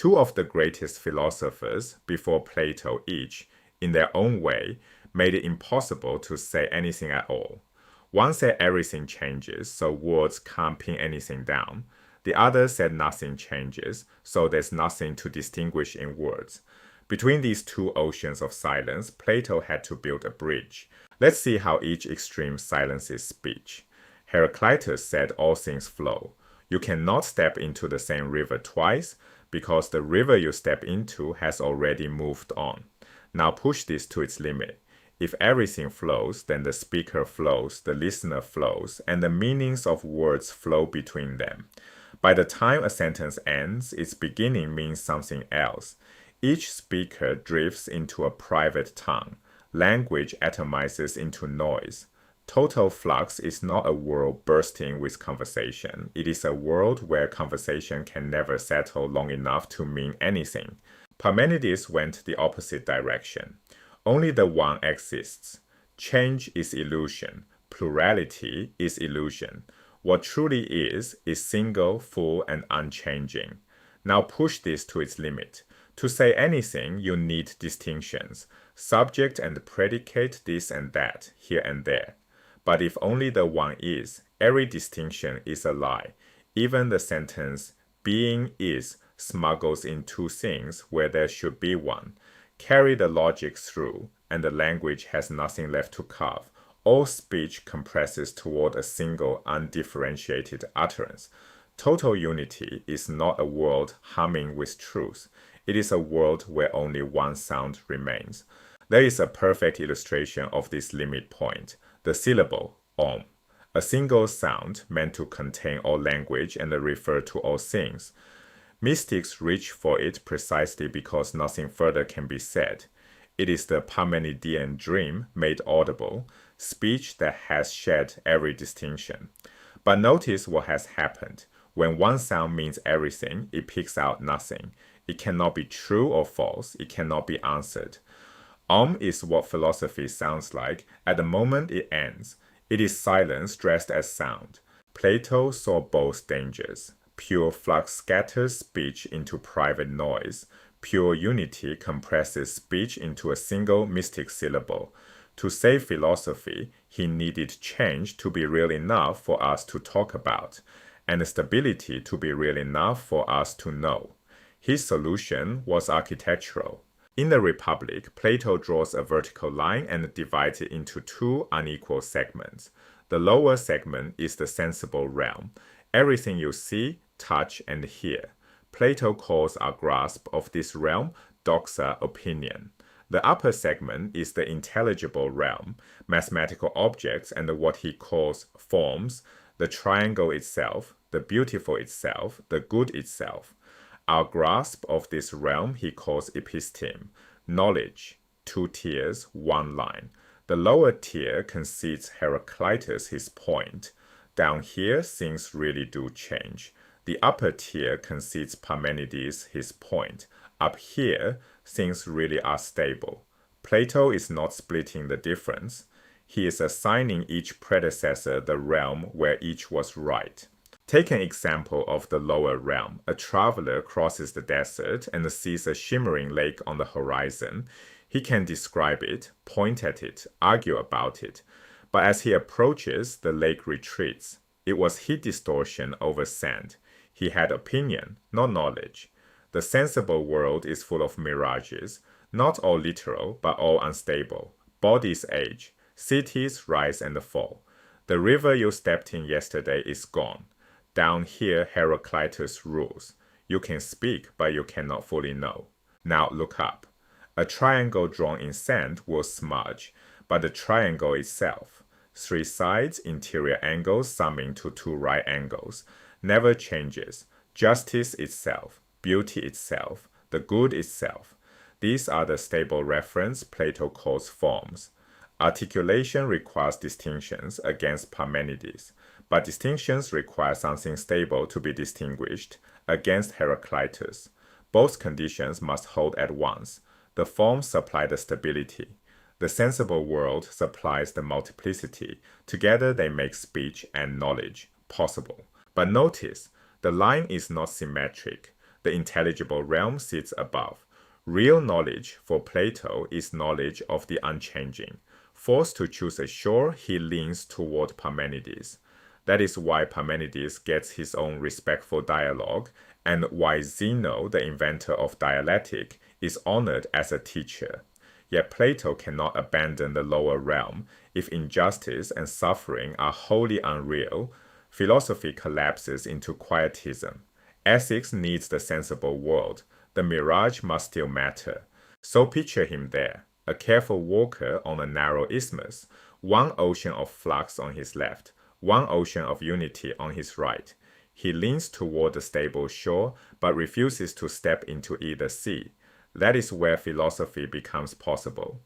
Two of the greatest philosophers before Plato each, in their own way, made it impossible to say anything at all. One said everything changes, so words can't pin anything down. The other said nothing changes, so there's nothing to distinguish in words. Between these two oceans of silence, Plato had to build a bridge. Let's see how each extreme silences speech. Heraclitus said all things flow. You cannot step into the same river twice, because the river you step into has already moved on. Now push this to its limit. If everything flows, then the speaker flows, the listener flows, and the meanings of words flow between them. By the time a sentence ends, its beginning means something else. Each speaker drifts into a private tongue. Language atomizes into noise. Total flux is not a world bursting with conversation. It is a world where conversation can never settle long enough to mean anything. Parmenides went the opposite direction. Only the one exists. Change is illusion. Plurality is illusion. What truly is single, full, and unchanging. Now push this to its limit. To say anything, you need distinctions. Subject and predicate, this and that, here and there. But if only the one is, every distinction is a lie. Even the sentence, being is, smuggles in two things where there should be one. Carry the logic through, and the language has nothing left to carve. All speech compresses toward a single, undifferentiated utterance. Total unity is not a world humming with truth. It is a world where only one sound remains. There is a perfect illustration of this limit point. The syllable, om. A single sound meant to contain all language and refer to all things. Mystics reach for it precisely because nothing further can be said. It is the Parmenidean dream made audible, speech that has shed every distinction. But notice what has happened. When one sound means everything, it picks out nothing. It cannot be true or false. It cannot be answered. Is what philosophy sounds like at the moment it ends. It is silence dressed as sound. Plato saw both dangers. Pure flux scatters speech into private noise. Pure unity compresses speech into a single mystic syllable. To say philosophy, he needed change to be real enough for us to talk about, and stability to be real enough for us to know. His solution was architectural. In the Republic, Plato draws a vertical line and divides it into two unequal segments. The lower segment is the sensible realm. Everything you see, touch, and hear. Plato calls our grasp of this realm doxa opinion. The upper segment is the intelligible realm, mathematical objects and what he calls forms, the triangle itself, the beautiful itself, the good itself. Our grasp of this realm he calls episteme, knowledge, two tiers, one line. The lower tier concedes Heraclitus his point. Down here, things really do change. The upper tier concedes Parmenides his point. Up here, things really are stable. Plato is not splitting the difference. He is assigning each predecessor the realm where each was right. Take an example of the lower realm. A traveler crosses the desert and sees a shimmering lake on the horizon. He can describe it, point at it, argue about it. But as he approaches, the lake retreats. It was heat distortion over sand. He had opinion, not knowledge. The sensible world is full of mirages, not all literal, but all unstable. Bodies age. Cities rise and fall. The river you stepped in yesterday is gone. Down here, Heraclitus rules. You can speak, but you cannot fully know. Now look up. A triangle drawn in sand will smudge, but the triangle itself, three sides, interior angles summing to two right angles, never changes. Justice itself, beauty itself, the good itself. These are the stable reference Plato calls forms. Articulation requires distinctions against Parmenides, but distinctions require something stable to be distinguished against Heraclitus. Both conditions must hold at once. The forms supply the stability. The sensible world supplies the multiplicity. Together they make speech and knowledge possible. But notice, the line is not symmetric. The intelligible realm sits above. Real knowledge for Plato is knowledge of the unchanging. Forced to choose a shore, he leans toward Parmenides. That is why Parmenides gets his own respectful dialogue, and why Zeno, the inventor of dialectic, is honored as a teacher. Yet Plato cannot abandon the lower realm. If injustice and suffering are wholly unreal, philosophy collapses into quietism. Ethics needs the sensible world. The mirage must still matter. So picture him there, a careful walker on a narrow isthmus, one ocean of flux on his left, one ocean of unity on his right. He leans toward the stable shore, but refuses to step into either sea. That is where philosophy becomes possible.